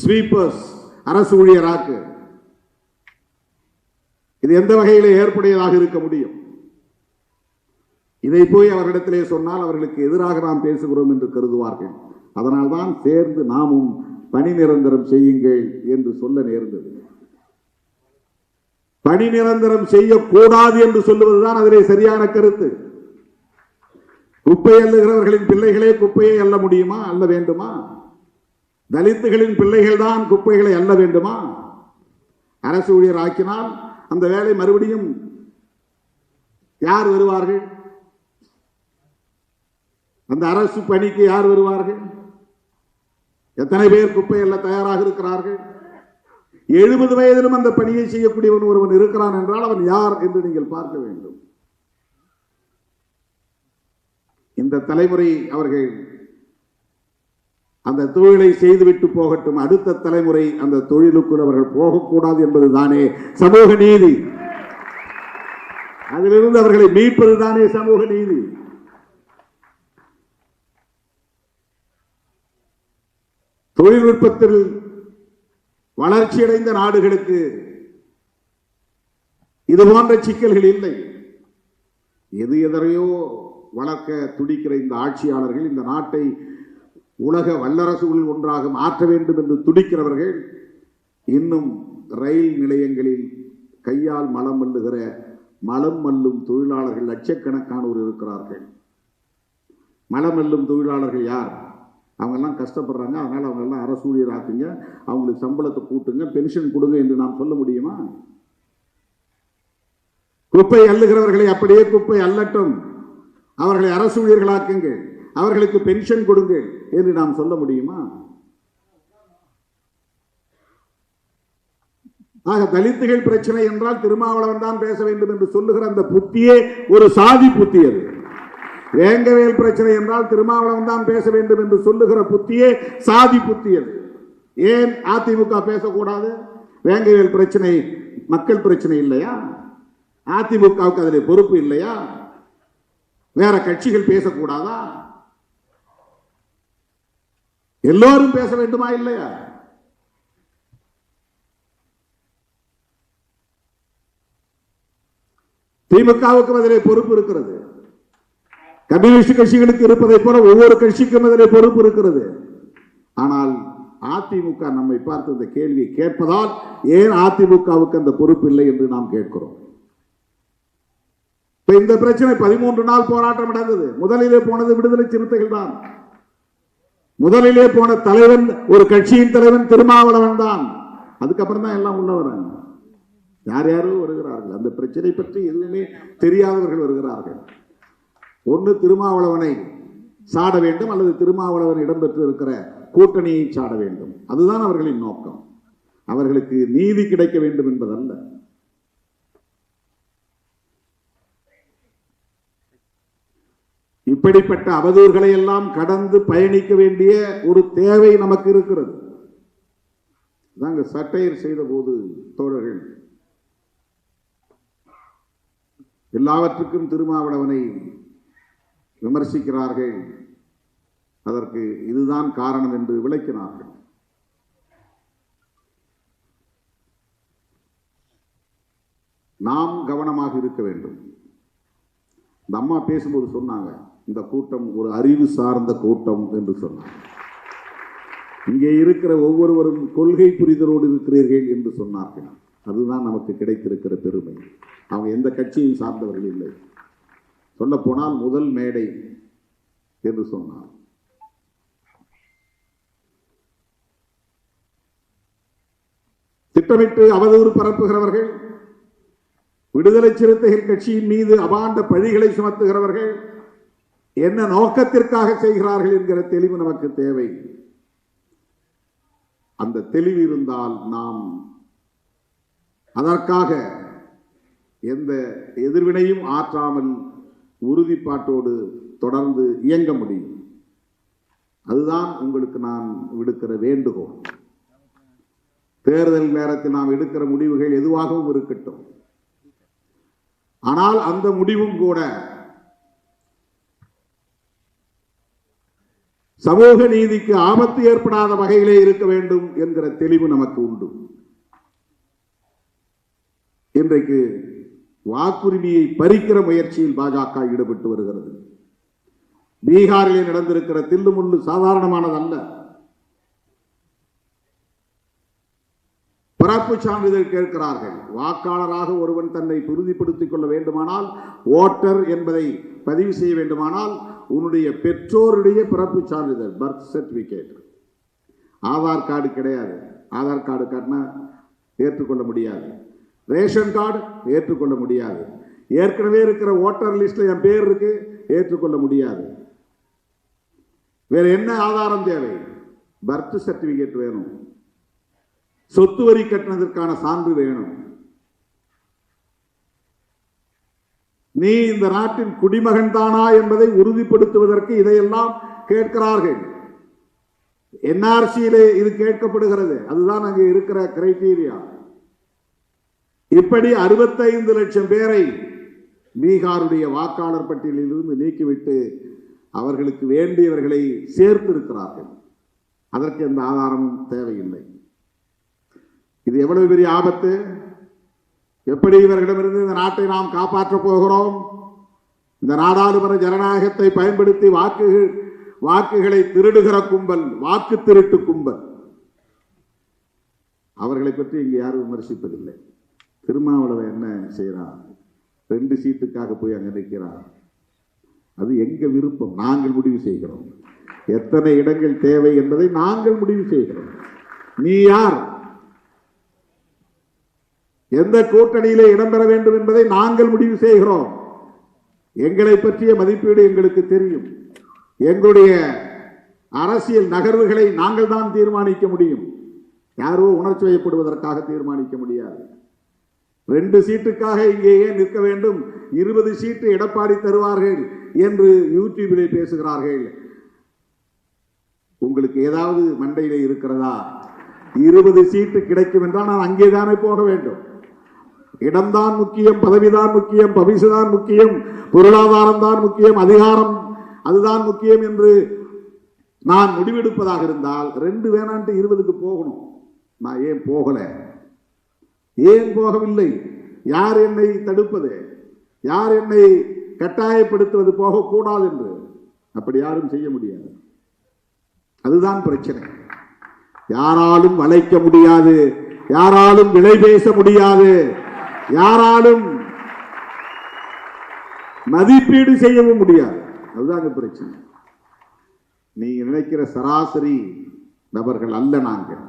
Sweepers அரசு ஊழியராக்கு. இது எந்த வகையிலே ஏற்புடையதாக இருக்க முடியும்? இதை போய் அவர்களிடத்திலே சொன்னால் அவர்களுக்கு எதிராக நாம் பேசுகிறோம் என்று கருதுவார்கள். அதனால்தான் சேர்ந்து நாமும் பணி நிரந்தரம் செய்யுங்கள் என்று சொல்ல நேர்ந்தது. பணி நிரந்தரம் செய்யக்கூடாது என்று சொல்லுவதுதான் அதிலே சரியான கருத்து. குப்பை அள்ளுகிறவர்களின் பிள்ளைகளே குப்பையை அள்ள முடியுமா? அள்ள வேண்டுமா? தலித்துகளின் பிள்ளைகள் தான் குப்பைகளை அள்ள வேண்டுமா? அரசு ஊழியர் ஆக்கினால் அந்த வேலை மறுபடியும் யார் வருவார்கள்? அந்த அரசு பணிக்கு யார் வருவார்கள்? எத்தனை பேர் குப்பை எல்லாம் தயாராக இருக்கிறார்கள்? 70 வயதிலும் அந்த பணியை செய்யக்கூடியவன் ஒருவன் இருக்கிறான் என்றால் அவன் யார் என்று நீங்கள் பார்க்க வேண்டும். இந்த தலைமுறை அவர்கள் அந்த தொழிலை செய்துவிட்டு போகட்டும், அடுத்த தலைமுறை அந்த தொழிலுக்குள் அவர்கள் போகக்கூடாது என்பதுதானே சமூக நீதி. அதிலிருந்து அவர்களை மீட்பதுதானே சமூக நீதி. தொழில்நுட்பத்தில் வளர்ச்சியடைந்த நாடுகளுக்கு இது போன்ற சிக்கல்கள் இல்லை. எதையோ வளர்க்க துடிக்கிற இந்த ஆட்சியாளர்கள் இந்த நாட்டை உலக வல்லரசுகளில் ஒன்றாக மாற்ற வேண்டும் என்று துடிக்கிறவர்கள் இன்னும் ரயில் நிலையங்களில் கையால் மலம் மல்லுகிற மலம் மல்லும் தொழிலாளர்கள் லட்சக்கணக்கானோர் இருக்கிறார்கள். மலம் மல்லும் தொழிலாளர்கள் யார்? அவங்கெல்லாம் கஷ்டப்படுறாங்க, அதனால் அவங்கெல்லாம் அரசு ஊழியராக்குங்க, அவங்களுக்கு சம்பளத்தை கூட்டுங்க, பென்ஷன் கொடுங்க என்று நாம் சொல்ல முடியுமா? குப்பை அள்ளுகிறவர்களை அப்படியே குப்பை அள்ளட்டும், அவர்களை அரசு ஊழியர்களாக்குங்கள், அவர்களுக்கு பென்ஷன் கொடுங்கள் என்று நாம் சொல்ல முடியுமா? ஆக தலித்துகள் பிரச்சனை என்றால் திருமாவளவன் தான் பேச வேண்டும் என்று சொல்லுகிற அந்த புத்தியே ஒரு சாதி புத்தி. அது வேங்கவேல் பிரச்சனை என்றால் திருமாவளவன் தான் பேச வேண்டும் என்று சொல்லுகிற புத்தியே சாதி புத்தி. அது ஏன் அதிமுக பேசக்கூடாது? வேங்கவேல் பிரச்சனை மக்கள் பிரச்சனை இல்லையா? அதிமுகவுக்கு அதில் பொறுப்பு இல்லையா? வேற கட்சிகள் பேசக்கூடாதா? எல்லோரும் பேச வேண்டுமா இல்லையா? திமுகவுக்கும் அதிலே பொறுப்பு இருக்கிறது, கம்யூனிஸ்ட் கட்சிகளுக்கு இருப்பதை போல ஒவ்வொரு கட்சிக்கும் அதிலே பொறுப்பு இருக்கிறது. ஆனால் அதிமுக நம்மை பார்த்து இந்த கேள்வியை கேட்பதால் ஏன் அதிமுகவுக்கு அந்த பொறுப்பு இல்லை என்று நாம் கேட்கிறோம். இந்த பிரச்சனை 13 நாள் போராட்டம் நடந்தது. முதலிலே போனது விடுதலை சிறுத்தைகள் தான். முதலிலே போன தலைவன் ஒரு கட்சியின் தலைவன் திருமாவளவன் தான். அதுக்கப்புறம் தான் எல்லாம் உள்ள வராங்க. யார் யாரோ வருகிறார்கள், அந்த பிரச்சனை பற்றி எதுவுமே தெரியாதவர்கள் வருகிறார்கள். ஒன்று திருமாவளவனை சாட வேண்டும், அல்லது திருமாவளவன் இடம்பெற்று இருக்கிற கூட்டணியை சாட வேண்டும். அதுதான் அவர்களின் நோக்கம். அவர்களுக்கு நீதி கிடைக்க வேண்டும் என்பதல்ல. இப்படிப்பட்ட அவதூறுகளை எல்லாம் கடந்து பயணிக்க வேண்டிய ஒரு தேவை நமக்கு இருக்கிறது. சட்டையர் செய்த போது தோழர்கள் எல்லாவற்றுக்கும் திருமாவளவனை விமர்சிக்கிறார்கள், அதற்கு இதுதான் காரணம் என்று விளக்கினார்கள். நாம் கவனமாக இருக்க வேண்டும். இந்த அம்மா பேசும்போது சொன்னாங்க, இந்த கூட்டம் ஒரு அறிவு சார்ந்த கூட்டம் என்று சொன்னாங்க. இங்கே இருக்கிற ஒவ்வொருவரும் கொள்கை புரிதலோடு இருக்கிறீர்கள் என்று சொன்னார்கள். அதுதான் நமக்கு கிடைத்திருக்கிற பெருமை. அவங்க எந்த கட்சியும் சார்ந்தவர்கள் இல்லை. சொல்ல போனால் முதல் மேடை என்று சொன்னார். திட்டமிட்டு அவதூறு பரப்புகிறவர்கள், விடுதலை சிறுத்தைகள் கட்சியின் மீது அபாண்ட பழிகளை சுமத்துகிறவர்கள் என்ன நோக்கத்திற்காக செய்கிறார்கள் என்கிற தெளிவு நமக்கு தேவை. அந்த தெளிவு இருந்தால் நாம் அதற்காக எந்த எதிர்வினையும் ஆற்றாமல் உறுதிப்பாட்டோடு தொடர்ந்து இயங்க முடியும். அதுதான் உங்களுக்கு நான் விடுக்கிற வேண்டுகோள். தேர்தல் நேரத்தில் நாம் எடுக்கிற முடிவுகள் எதுவாகவும் இருக்கட்டும், ஆனால் அந்த முடிவும் கூட சமூக நீதிக்கு ஆபத்து ஏற்படாத வகையிலே இருக்க வேண்டும் என்கிற தெளிவு நமக்கு உண்டு. இன்றைக்கு வாக்குரிமையை பறிக்கிற முயற்சியில் பாஜக ஈடுபட்டு வருகிறது. பீகாரிலே நடந்திருக்கிற தில்லுமுள்ளு சாதாரணமானதல்ல. பிறப்பு சான்றிதழ் கேட்கிறார்கள். வாக்காளராக ஒருவன் தன்னை உறுதிப்படுத்திக் கொள்ள வேண்டுமானால், ஓட்டர் என்பதை பதிவு செய்ய வேண்டுமானால், உன்னுடைய பெற்றோருடைய பிறப்பு சான்றிதழ், பர்த் சர்டிபிகேட், ஆதார் கார்டு கிடையாது. ஆதார் கார்டு காட்டினா ஏற்றுக்கொள்ள முடியாது. ரேஷன் கார்டு ஏற்றுக்கொள்ள முடியாது. ஏற்கனவே இருக்கிற ஓட்டர் லிஸ்ட்ல என் பேர் இருக்கு, ஏற்றுக்கொள்ள முடியாது. வேற என்ன ஆதாரம் தேவை? பர்த் சர்டிபிகேட் வேணும். சொத்து வரி கட்டினதற்கான சான்று வேணும். நீ இந்த நாட்டின் குடிமகன் தானா என்பதை உறுதிப்படுத்துவதற்கு இதையெல்லாம் கேட்கிறார்கள். என்ஆர்சியிலே இது கேட்கப்படுகிறது. அதுதான் அங்கே இருக்கிற கிரைட்டீரியா. இப்படி 65 லட்சம் பேரை பீகாருடைய வாக்காளர் பட்டியலில் இருந்து நீக்கிவிட்டு அவர்களுக்கு வேண்டியவர்களை சேர்த்திருக்கிறார்கள். அதற்கு எந்த ஆதாரமும் தேவையில்லை. இது எவ்வளவு பெரிய ஆபத்து! எப்படி இவர்களிடமிருந்து இந்த நாட்டை நாம் காப்பாற்றப் போகிறோம்? இந்த நாடாளுமன்ற ஜனநாயகத்தை பயன்படுத்தி வாக்குகளை திருடுகிற கும்பல், வாக்கு திருட்டு கும்பல், அவர்களை பற்றி இங்கு யாரும் விமர்சிப்பதில்லை. திருமாவளவன் என்ன செய்யறான்? 2 சீட்டுக்காக போய் அங்க நிற்கிறான். அது எங்க விருப்பம், நாங்கள் முடிவு செய்கிறோம். எத்தனை இடங்கள் தேவை என்பதை நாங்கள் முடிவு செய்கிறோம். நீ யார்? எந்த கூட்டணியிலே இடம்பெற வேண்டும் என்பதை நாங்கள் முடிவு செய்கிறோம். எங்களை பற்றிய மதிப்பீடு எங்களுக்கு தெரியும். எங்களுடைய அரசியல் நகர்வுகளை நாங்கள் தான் தீர்மானிக்க முடியும். யாரோ உணர்ச்சி வயப்படுவதற்காக தீர்மானிக்க முடியாது. 2 சீட்டுக்காக இங்கே ஏன் நிற்க வேண்டும்? 20 சீட்டு எடப்பாடி தருவார்கள் என்று யூடியூபிலே பேசுகிறார்கள். உங்களுக்கு ஏதாவது மண்டையிலே இருக்கிறதா? 20 சீட்டு கிடைக்கும் என்றால் நான் அங்கேதானே போக வேண்டும். இடம்தான் முக்கியம், பதவிதான் முக்கியம், பரிசுதான் முக்கியம், பொருளாதாரம் தான் முக்கியம், அதிகாரம் அதுதான் முக்கியம் என்று நான் முடிவெடுப்பதாக இருந்தால் 2 வேணான்ட்டு 20க்கு போகணும். நான் ஏன் போகல? ஏன் போகவில்லை? யார் என்னை தடுப்பது? யார் என்னை கட்டாயப்படுத்துவது போகக்கூடாது என்று? அப்படி யாரும் செய்ய முடியாது. அதுதான் பிரச்சனை. யாராலும் வளைக்க முடியாது, யாராலும் விலை பேச முடியாது, யாராலும் மதிப்பீடு செய்யவும் முடியாது. அதுதான் பிரச்சனை. நீங்க நினைக்கிற சராசரி நபர்கள் அல்ல நாங்கள்.